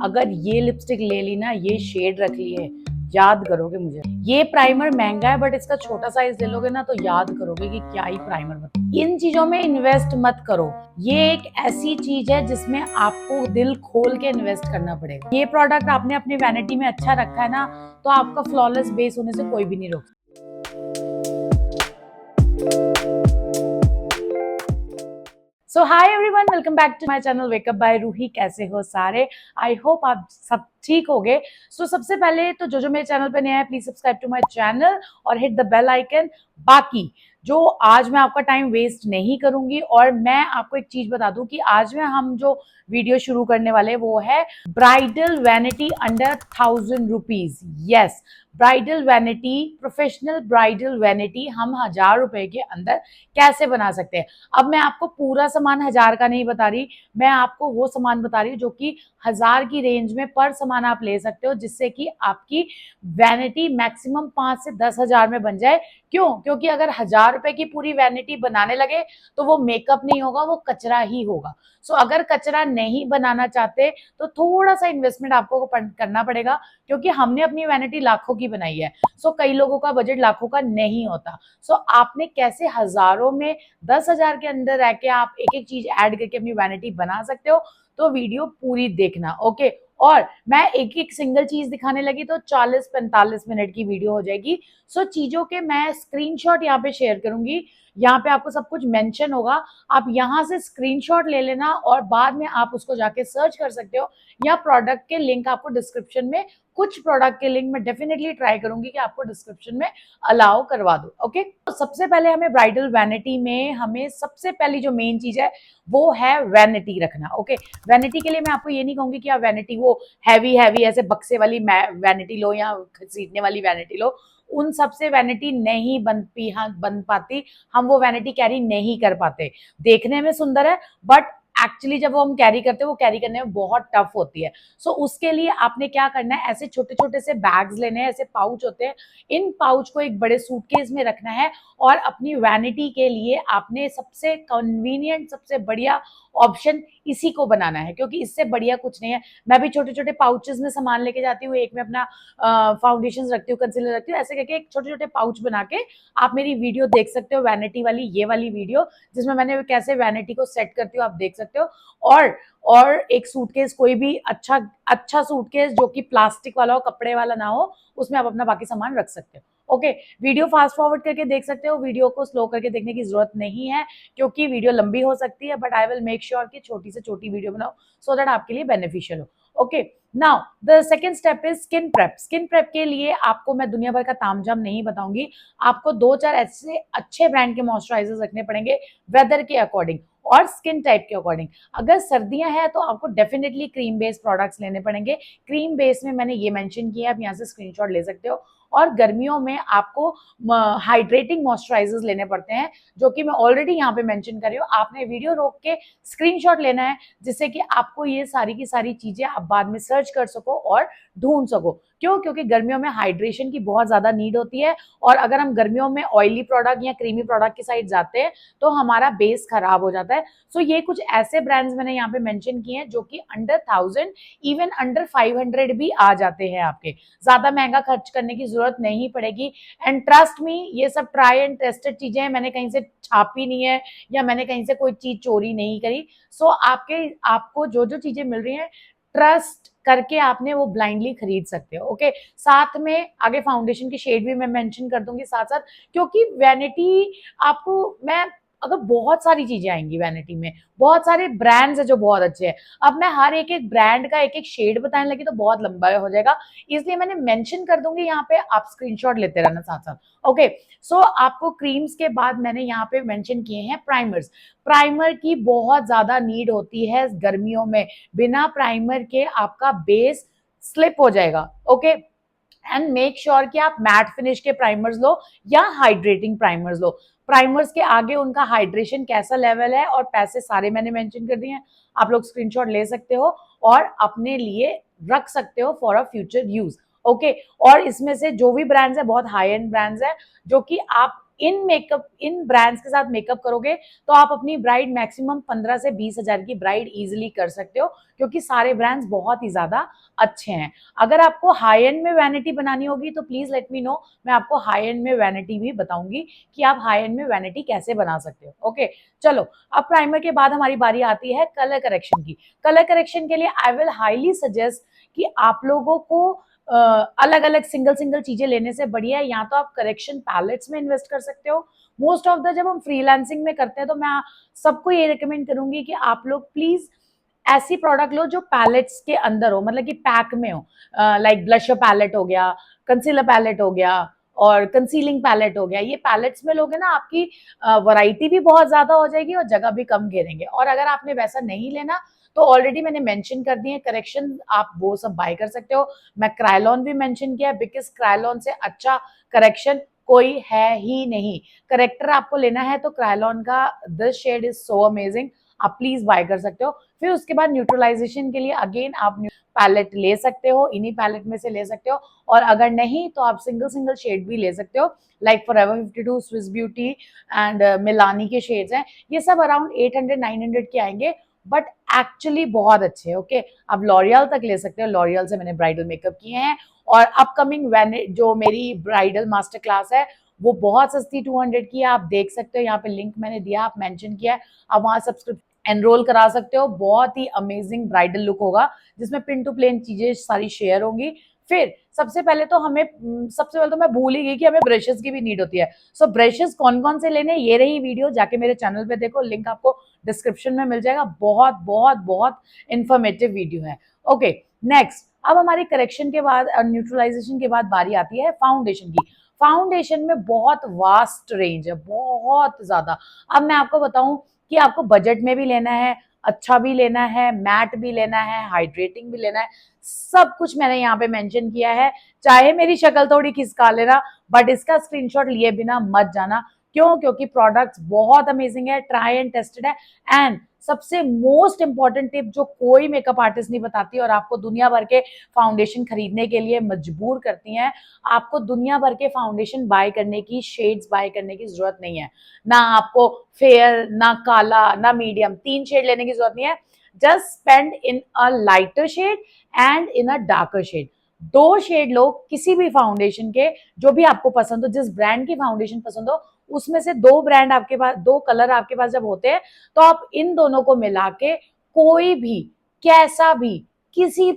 अगर ये लिपस्टिक ले ली ना, ये शेड रख ली है, याद करोगे मुझे। ये प्राइमर महंगा है बट इसका छोटा साइज ले लोगे ना तो याद करोगे कि क्या ही प्राइमर बता। इन चीजों में इन्वेस्ट मत करो। ये एक ऐसी चीज है जिसमें आपको दिल खोल के इन्वेस्ट करना पड़ेगा। ये प्रोडक्ट आपने अपनी वैनिटी में अच्छा रखा है ना, तो आपका फ्लॉलेस बेस होने से कोई भी नहीं रोक। So hi everyone, welcome back to my channel wake up by Ruhi. कैसे हो सारे? आई होप आप सब ठीक होगे। सो सबसे पहले तो जो मेरे चैनल पे नया है, please subscribe to my channel और हिट द बेल आइकन। बाकी जो आज मैं आपका टाइम वेस्ट नहीं करूंगी, और मैं आपको एक चीज बता दूं कि आज में हम जो वीडियो शुरू करने वाले वो है bridal vanity under 1000 rupees. Yes, bridal vanity, professional bridal vanity हम 1000 रुपए के अंदर कैसे बना सकते हैं। अब मैं आपको पूरा सामान 1000 का नहीं बता रही, मैं आपको वो सामान बता रही हूँ जो कि 1000 की रेंज में पर सामान आप ले सकते हो, जिससे कि आपकी वैनिटी मैक्सिमम 5 से 10 हजार में बन जाए। क्यों? क्योंकि अगर 1000 रुपए की पूरी वैनिटी बनाने लगे तो वो मेकअप नहीं होगा, वो कचरा ही होगा। सो अगर कचरा नहीं बनाना चाहते तो थोड़ा सा इन्वेस्टमेंट आपको करना पड़ेगा, क्योंकि हमने अपनी वैनिटी लाखों की बनाई है। सो कई लोगों का बजट लाखों का नहीं होता। सो आपने कैसे हजारों में 10 हजार के अंदर रह के आप एक एक चीज ऐड करके अपनी वैनिटी बना सकते हो, तो वीडियो पूरी देखना। ओके, और मैं एक एक सिंगल चीज दिखाने लगी तो 40-45 मिनट की वीडियो हो जाएगी। सो चीजों के मैं स्क्रीनशॉट यहाँ पे शेयर करूंगी, यहाँ पे आपको सब कुछ मेंशन होगा। आप यहाँ से स्क्रीनशॉट ले लेना और बाद में आप उसको जाके सर्च कर सकते हो, या प्रोडक्ट के लिंक आपको डिस्क्रिप्शन में, कुछ प्रोडक्ट के लिंक में डेफिनेटली ट्राई करूंगी कि आपको डिस्क्रिप्शन में अलाउ करवा दो। ओके, तो सबसे पहले हमें ब्राइडल वैनिटी में हमें सबसे पहली जो मेन चीज है वो है वैनिटी रखना। ओके, वैनिटी के लिए मैं आपको ये नहीं कहूंगी कि आप वैनिटी वो हैवी हैवी ऐसे बक्से वाली वैनिटी लो या घसीटने वाली वैनिटी लो। उन सबसे वैनिटी नहीं बन पाती। हम वो वैनिटी कैरी नहीं कर पाते। देखने में सुंदर है बट एक्चुअली जब वो हम कैरी करते हैं वो कैरी करने में बहुत टफ होती है। सो उसके लिए आपने क्या करना है, ऐसे छोटे छोटे से बैग्स लेने हैं, ऐसे पाउच होते हैं। इन पाउच को एक बड़े सूटकेस में रखना है, और अपनी वैनिटी के लिए आपने सबसे कन्वीनियंट, सबसे बढ़िया ऑप्शन इसी को बनाना है, क्योंकि इससे बढ़िया कुछ नहीं है। मैं भी छोटे छोटे पाउचेस में सामान लेके जाती हूँ, एक में अपना फाउंडेशन रखती हूँ, कंसीलर रखती हूँ, ऐसे करके एक छोटे छोटे पाउच बना के आप मेरी वीडियो देख सकते हो, वैनिटी वाली, ये वाली वीडियो जिसमें मैंने कैसे वैनिटी को सेट करती हूँ, आप देख सकते हो। और एक सूटकेस, कोई भी अच्छा अच्छा सूटकेस जो कि प्लास्टिक वाला हो, कपड़े वाला ना हो, उसमें आप अपना बाकी सामान रख सकते हो। ओके, वीडियो फास्ट फॉरवर्ड करके देख सकते हो, वीडियो को स्लो करके देखने की जरूरत नहीं है, क्योंकि वीडियो लंबी हो सकती है, but I will make sure कि छोटी से छोटी वीडियो बनाओ सो दैट आपके लिए बेनिफिशियल हो। Okay, now the second step is skin prep. Skin prep के लिए आपको मैं दुनिया भर का तामझाम नहीं बताऊंगी, आपको 2-4 ऐसे अच्छे ब्रांड के मॉइस्चराइजर्स रखने पड़ेंगे वेदर के अकॉर्डिंग और स्किन टाइप के अकॉर्डिंग। अगर सर्दियां हैं तो आपको डेफिनेटली क्रीम बेस्ड प्रोडक्ट्स लेने पड़ेंगे। क्रीम बेस में मैंने ये मेंशन किया, आप यहाँ से स्क्रीनशॉट ले सकते हो। और गर्मियों में आपको हाइड्रेटिंग मॉइस्चराइजर्स लेने पड़ते हैं, जो कि मैं ऑलरेडी यहाँ पे मेंशन कर रही हूँ। आपने वीडियो रोक के स्क्रीनशॉट लेना है, जिससे कि आपको ये सारी की सारी चीजें आप बाद में सर्च कर सको और ढूंढ सको। क्यों? क्योंकि गर्मियों में हाइड्रेशन की बहुत ज्यादा नीड होती है, और अगर हम गर्मियों में ऑयली प्रोडक्ट या क्रीमी प्रोडक्ट की साइड जाते हैं तो हमारा बेस खराब हो जाता है। सो ये कुछ ऐसे ब्रांड्स मैंने यहाँ पे मेंशन किए हैं जो कि अंडर 1000, इवन अंडर 500 भी आ जाते हैं। आपके ज्यादा महंगा खर्च करने की जरूरत नहीं पड़ेगी। एंड ट्रस्ट मी, ये सब ट्राई एंड टेस्टेड चीजें हैं, मैंने कहीं से छापी नहीं है या मैंने कहीं से कोई चीज चोरी नहीं करी। सो आपको जो जो चीजें मिल रही हैं, ट्रस्ट करके आपने वो ब्लाइंडली खरीद सकते हो। ओके, साथ में आगे फाउंडेशन की शेड भी मैं मेंशन कर दूंगी साथ साथ, क्योंकि वैनिटी आपको मैं, अगर बहुत सारी चीजें आएंगी वैनिटी में, बहुत सारे ब्रांड्स है जो बहुत अच्छे हैं। अब मैं हर एक एक ब्रांड का एक एक शेड बताने लगी तो बहुत लंबा हो जाएगा, इसलिए मैंने मेंशन कर दूंगी यहाँ पे, आप स्क्रीनशॉट लेते रहना साथ साथ। ओके, सो आपको क्रीम्स के बाद मैंने यहाँ पे मेंशन किए हैं प्राइमर्स। प्राइमर की बहुत ज्यादा नीड होती है गर्मियों में। बिना प्राइमर के आपका बेस स्लिप हो जाएगा। ओके, एंड मेक श्योर कि आप मैट फिनिश के प्राइमर्स लो या हाइड्रेटिंग प्राइमर्स लो। प्राइमर्स के आगे उनका हाइड्रेशन कैसा लेवल है और पैसे सारे मैंने मेंशन कर दिए हैं, आप लोग स्क्रीनशॉट ले सकते हो और अपने लिए रख सकते हो for a future use. Okay, और इसमें से जो भी ब्रांड्स है बहुत हाई एंड ब्रांड्स है, जो कि आप इन मेकअप, इन ब्रांड्स के साथ मेकअप करोगे तो आप अपनी ब्राइड मैक्सिमम 15 से 20 हजार की ब्राइड इजीली कर सकते हो, क्योंकि सारे ब्रांड्स बहुत ही ज्यादा अच्छे हैं। अगर आपको हाई एंड में वैनिटी बनानी होगी तो प्लीज लेट मी नो, मैं आपको हाई एंड में वैनिटी भी बताऊंगी कि आप हाई एंड में वैनिटी कैसे बना सकते हो। ओके, चलो अब प्राइमर के बाद हमारी बारी आती है कलर करेक्शन की। कलर करेक्शन के लिए आई विल हाईली सजेस्ट कि आप लोगों को अलग अलग सिंगल सिंगल चीजें लेने से बढ़िया है या तो आप करेक्शन पैलेट्स में इन्वेस्ट कर सकते हो। मोस्ट ऑफ द जब हम फ्रीलांसिंग में करते हैं तो मैं सबको ये रिकमेंड करूंगी कि आप लोग प्लीज ऐसी प्रोडक्ट लो जो पैलेट्स के अंदर हो, मतलब कि पैक में हो। लाइक ब्लशर पैलेट हो गया, कंसीलर पैलेट हो गया और कंसीलिंग पैलेट हो गया। ये पैलेट्स में लोगे ना, आपकी वैरायटी भी बहुत ज्यादा हो जाएगी और जगह भी कम घेरेंगे। और अगर आपने वैसा नहीं लेना तो ऑलरेडी मैंने मेंशन कर दिए करेक्शन, आप वो सब बाय कर सकते हो। मैं क्रायलॉन भी मेंशन किया बिकॉज क्रायलॉन से अच्छा करेक्शन कोई है ही नहीं। करेक्टर आपको लेना है तो क्रायलॉन का this shade is so amazing, आप प्लीज बाय कर सकते हो। फिर उसके बाद न्यूट्रलाइजेशन के लिए अगेन आप पैलेट ले सकते हो, इन्हीं पैलेट में से ले सकते हो। और अगर नहीं तो आप सिंगल सिंगल शेड भी ले सकते हो, like forever 52, Swiss beauty and Milani के शेड्स हैं। ये सब अराउंड 800-900 के आएंगे, बट एक्चुअली बहुत अच्छे हैं। ओके, आप लॉरियल तक ले सकते हो, लॉरियल से मैंने ब्राइडल मेकअप किए हैं। और अपकमिंग जो मेरी ब्राइडल मास्टर क्लास है वो बहुत सस्ती 200 की है, आप देख सकते हो, यहाँ पे लिंक मैंने दिया, आप मेंशन किया है, आप वहां सब्सक्रिप्शन एनरोल करा सकते हो। बहुत ही अमेजिंग ब्राइडल लुक होगा जिसमें पिन टू प्लेन चीजें सारी शेयर होंगी। फिर सबसे पहले तो मैं भूल ही गई कि हमें ब्रशेस की भी नीड होती है। सो ब्रशेस कौन कौन से लेने, ये रही वीडियो, जाके मेरे चैनल पे देखो, लिंक आपको डिस्क्रिप्शन में मिल जाएगा। बहुत बहुत बहुत इंफॉर्मेटिव वीडियो है। ओके, नेक्स्ट, अब हमारी करेक्शन के बाद और न्यूट्रलाइजेशन के बाद बारी आती है फाउंडेशन की। फाउंडेशन में बहुत वास्ट रेंज है, बहुत ज्यादा। अब मैं आपको बताऊं कि आपको बजट में भी लेना है, अच्छा भी लेना है, मैट भी लेना है, हाइड्रेटिंग भी लेना है, सब कुछ मैंने यहाँ पे मेंशन किया है। चाहे मेरी शक्ल थोड़ी खिसका लेना, बट इसका स्क्रीनशॉट लिए बिना मत जाना। क्यों? क्योंकि प्रोडक्ट्स बहुत अमेजिंग है, ट्राई एंड टेस्टेड है। एंड सबसे मोस्ट इंपॉर्टेंट टिप जो कोई मेकअप आर्टिस्ट नहीं बताती और आपको दुनिया भर के फाउंडेशन खरीदने के लिए मजबूर करती हैं, आपको दुनिया भर के फाउंडेशन बाय करने की, शेड्स बाय करने की जरूरत नहीं है। ना आपको फेयर, ना काला, ना मीडियम, 3 शेड लेने की जरूरत नहीं है। Just spend in a lighter shade and in a darker shade. 2 shade लो किसी भी फाउंडेशन के, जो भी आपको पसंद हो, जिस ब्रांड की फाउंडेशन पसंद हो, उसमें से 2 ब्रांड आपके पास, 2 कलर आपके पास जब होते हैं तो आप इन दोनों को मिला के कोई भी, कैसा भी, किसी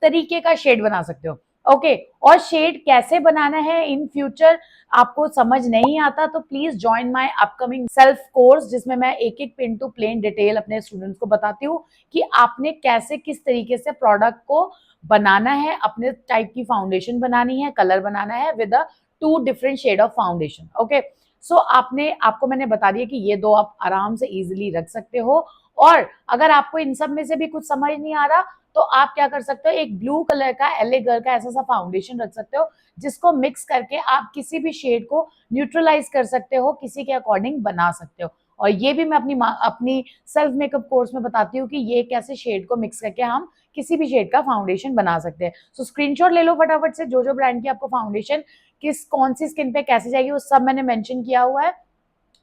तरीके का शेड बना सकते हो। ओके, और शेड कैसे बनाना है इन फ्यूचर आपको समझ नहीं आता तो please join my upcoming self course, जिसमें मैं एक एक पिन टू प्लेन डिटेल अपने स्टूडेंट्स को बताती हूँ कि आपने कैसे, किस तरीके से प्रोडक्ट को बनाना है, अपने टाइप की फाउंडेशन बनानी है, कलर बनाना है with a 2 different shade of foundation. Okay, so आपको मैंने बता दिया कि ये 2 आप आराम से इजिली रख सकते हो। और अगर आपको इन सब में से भी कुछ समझ नहीं आ रहा तो आप क्या कर सकते हो, एक ब्लू कलर का एलए गर्ल का ऐसा सा फाउंडेशन रख सकते हो, जिसको मिक्स करके आप किसी भी शेड को न्यूट्रलाइज कर सकते हो, किसी के अकॉर्डिंग बना सकते हो। और ये भी मैं अपनी सेल्फ मेकअप कोर्स में बताती हूँ कि ये कैसे शेड को मिक्स करके हम किसी भी शेड का फाउंडेशन बना सकते हैं। सो स्क्रीनशॉट ले लो फटाफट से, जो ब्रांड की आपको फाउंडेशन कौन सी स्किन पे कैसे जाएगी वो सब मैंने मेंशन किया हुआ है।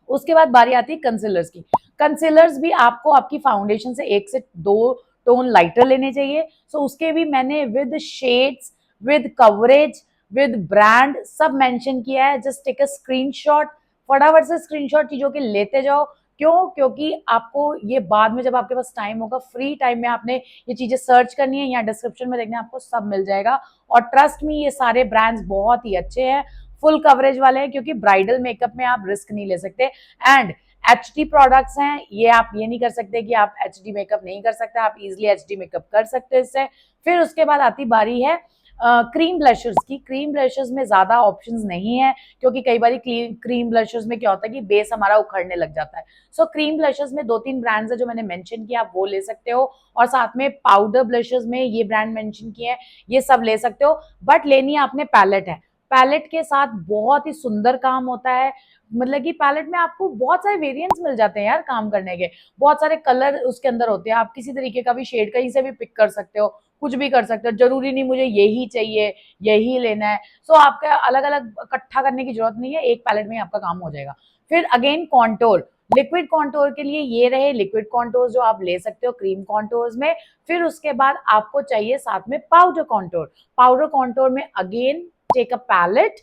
उसके बाद बारी आती है कंसीलर्स की। कंसीलर्स भी आपको आपकी फाउंडेशन से 1 से 2 टोन लाइटर लेने चाहिए। सो उसके भी मैंने with shades, with coverage, with brand सब मेंशन किया है। जस्ट टेक अ स्क्रीनशॉट, फटाफट से स्क्रीनशॉट चीजों के लेते जाओ। क्यों? क्योंकि आपको ये बाद में जब आपके पास टाइम होगा, फ्री टाइम में आपने ये चीजें सर्च करनी है या डिस्क्रिप्शन में देखना है, आपको सब मिल जाएगा। और ट्रस्ट मी, ये सारे ब्रांड्स बहुत ही अच्छे हैं, फुल कवरेज वाले हैं, क्योंकि ब्राइडल मेकअप में आप रिस्क नहीं ले सकते। एंड एचडी प्रोडक्ट्स हैं ये, आप ये नहीं कर सकते कि आप एचडी मेकअप नहीं कर सकते, आप इजिली एचडी मेकअप कर सकते हैं इससे। फिर उसके बाद आती बारी है क्रीम ब्लशर्स की। क्रीम ब्लशर्स में ज्यादा ऑप्शंस नहीं है, क्योंकि कई बार क्रीम ब्लशर्स में क्या होता है कि बेस हमारा उखड़ने लग जाता है। सो क्रीम ब्लशर्स में 2-3 ब्रांड्स है जो मैंने मेंशन किया, आप वो ले सकते हो। और साथ में पाउडर ब्लशर्स में ये ब्रांड मेंशन किए हैं, ये सब ले सकते हो। बट लेनी आपने पैलेट है, पैलेट के साथ बहुत ही सुंदर काम होता है। मतलब कि पैलेट में आपको बहुत सारे वेरिएंट्स मिल जाते हैं यार काम करने के, बहुत सारे कलर उसके अंदर होते हैं, आप किसी तरीके का भी शेड कहीं से भी पिक कर सकते हो, कुछ भी कर सकते हो, जरूरी नहीं मुझे यही चाहिए, यही लेना है। सो आपका अलग अलग इकट्ठा करने की जरूरत नहीं है, एक पैलेट में आपका काम हो जाएगा। फिर अगेन कॉन्टोर, लिक्विड कॉन्टोर के लिए ये रहे लिक्विड कॉन्टोर जो आप ले सकते हो क्रीम कॉन्टोर्स में। फिर उसके बाद आपको चाहिए साथ में पाउडर कॉन्टोर। पाउडर कॉन्टोर में again take a palette,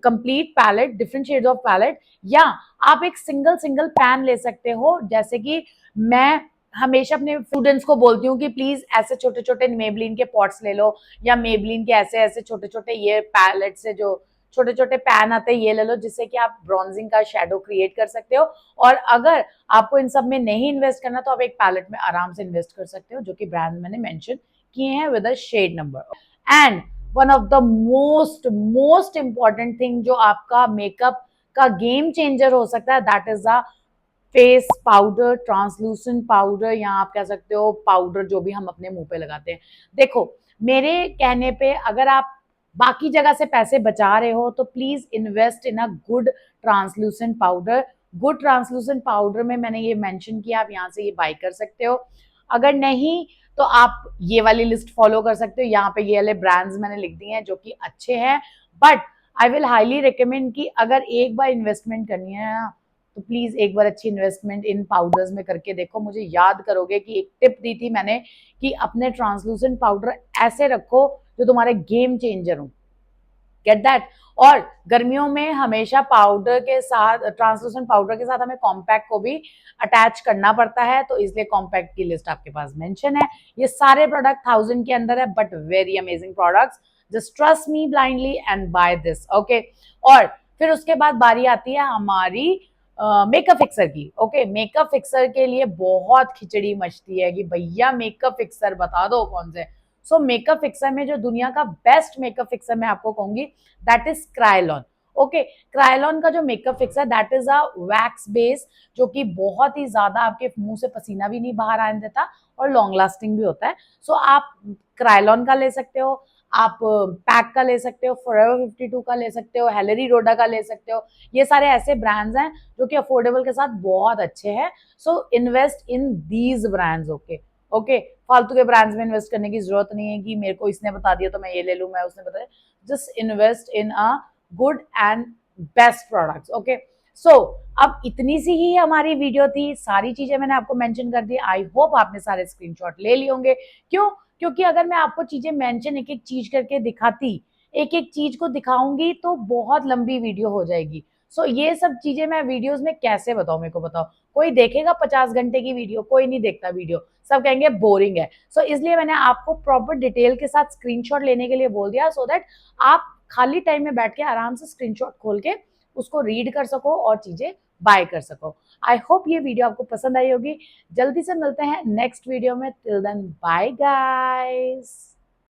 complete palette, different shades of palette, या आप एक सिंगल सिंगल पैन ले सकते हो। जैसे कि मैं हमेशा अपने स्टूडेंट्स को बोलती हूँ कि प्लीज ऐसे छोटे छोटे मेबलिन के पॉट्स ले लो, या मेबलिन के ऐसे ऐसे छोटे छोटे ये पैलेट से जो छोटे छोटे पैन आते हैं ये ले लो, जिससे कि आप ब्रॉन्जिंग का शेडो क्रिएट कर सकते हो। और अगर आपको इन सब में नहीं इन्वेस्ट करना तो आप एक पैलेट में आराम से इन्वेस्ट कर सकते हो, जो कि ब्रांड मैंने मेंशन किए हैं with a shade number. And one of the most most important thing जो आपका मेकअप का गेम चेंजर हो सकता है, that is a face powder, translucent powder, या आप कह सकते हो पाउडर जो भी हम अपने मुंह पे लगाते हैं। देखो मेरे कहने पे अगर आप बाकी जगह से पैसे बचा रहे हो तो please invest in a good translucent powder. Good translucent powder में मैंने ये मेंशन किया, आप यहाँ से ये बाय कर सकते हो। अगर नहीं तो आप ये वाली लिस्ट फॉलो कर सकते हो, यहाँ पे ये वाले ब्रांड्स मैंने लिख दिए हैं जो कि अच्छे हैं। But I will highly recommend कि अगर एक बार इन्वेस्टमेंट करनी है ना तो प्लीज एक बार अच्छी इन्वेस्टमेंट इन पाउडर्स में करके देखो। मुझे याद करोगे कि एक टिप दी थी मैंने कि अपने ट्रांसलूसेंट पाउडर ऐसे रखो जो तुम्हारे गेम चेंजर हो, गेट दैट। और गर्मियों में हमेशा पाउडर के साथ, ट्रांसलूसेंट पाउडर के साथ हमें कॉम्पैक्ट को भी अटैच करना पड़ता है, तो इसलिए कॉम्पैक्ट की लिस्ट आपके पास मेंशन है। ये सारे प्रोडक्ट 1000 के अंदर है, but very amazing products. Just trust me blindly and buy this, okay. और फिर उसके बाद बारी आती है हमारी मेकअप फिक्सर की। ओके, मेकअप फिक्सर के लिए बहुत खिचड़ी मचती है कि भैया मेकअप फिक्सर बता दो कौन से। सो मेकअप फिक्सर में जो दुनिया का बेस्ट मेकअप फिक्सर मैं आपको कहूंगी that is Krylon. Okay, Krylon का जो makeup fixer that is a wax base, जो कि बहुत ही ज्यादा आपके मुंह से पसीना भी नहीं बाहर आने देता और लॉन्ग लास्टिंग भी होता है। सो आप क्रायलॉन का ले सकते हो, आप पैक का ले सकते हो, फॉरएवर 52 का ले सकते हो, हेलेरी रोडा का ले सकते हो। ये सारे ऐसे ब्रांड्स हैं जो कि अफोर्डेबल के साथ बहुत अच्छे हैं। So invest in these brands. Okay okay, फालतू के ब्रांड्स में इन्वेस्ट करने की जरूरत नहीं है कि मेरे को इसने बता दिया तो मैं ये ले लूं, मैं उसने बताया। Just invest in a good and best products. Okay, so अब इतनी सी ही हमारी वीडियो थी, सारी चीजें मैंने आपको मेंशन कर दी। आई होप आपने सारे स्क्रीनशॉट ले लिए होंगे। क्यों? क्योंकि अगर मैं आपको चीजें मेंशन एक एक चीज करके दिखाती, एक एक चीज को दिखाऊंगी तो बहुत लंबी वीडियो हो जाएगी। सो ये सब चीजें मैं वीडियोस में कैसे बताऊं, मेरे को बताओ। कोई देखेगा 50 घंटे की वीडियो? कोई नहीं देखता वीडियो, सब कहेंगे बोरिंग है। सो इसलिए मैंने आपको प्रॉपर डिटेल के साथ स्क्रीनशॉट लेने के लिए बोल दिया, सो दैट आप खाली टाइम में बैठ के आराम से स्क्रीनशॉट खोल के उसको रीड कर सको और चीजें बाय कर सको। आई होप ये वीडियो आपको पसंद आई होगी। जल्दी से मिलते हैं नेक्स्ट वीडियो में। Till then bye guys.